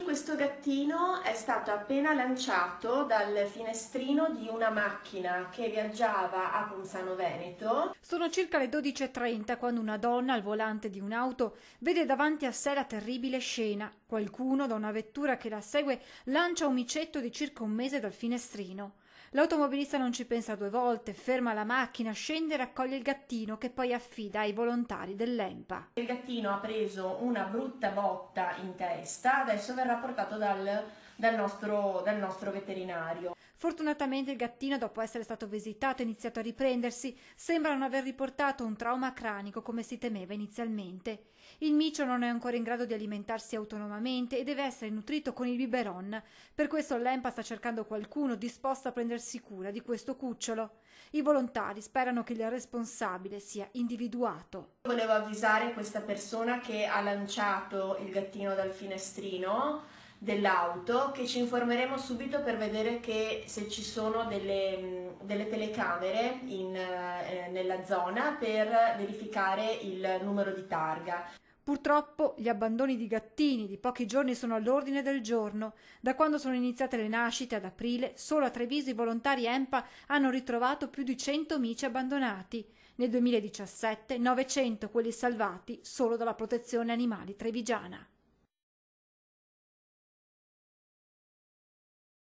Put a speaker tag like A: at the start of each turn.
A: Questo gattino è stato appena lanciato dal finestrino di una macchina che viaggiava a Ponzano Veneto.
B: Sono circa le 12:30 quando una donna al volante di un'auto vede davanti a sé la terribile scena. Qualcuno da una vettura che la segue lancia un micetto di circa un mese dal finestrino. L'automobilista non ci pensa due volte, ferma la macchina, scende e raccoglie il gattino che poi affida ai volontari dell'ENPA.
A: Il gattino ha preso una brutta botta in testa, adesso verrà portato dal nostro veterinario.
B: Fortunatamente il gattino, dopo essere stato visitato, ha iniziato a riprendersi. Sembra non aver riportato un trauma cranico come si temeva inizialmente. Il micio non è ancora in grado di alimentarsi autonomamente e deve essere nutrito con il biberon. Per questo l'ENPA sta cercando qualcuno disposto a prendersi cura di questo cucciolo. I volontari sperano che il responsabile sia individuato.
A: Volevo avvisare questa persona che ha lanciato il gattino dal finestrino dell'auto che ci informeremo subito per vedere che se ci sono delle telecamere nella zona per verificare il numero di targa.
B: Purtroppo gli abbandoni di gattini di pochi giorni sono all'ordine del giorno. Da quando sono iniziate le nascite ad aprile, solo a Treviso i volontari ENPA hanno ritrovato più di 100 mici abbandonati. Nel 2017 900 quelli salvati solo dalla protezione animali trevigiana.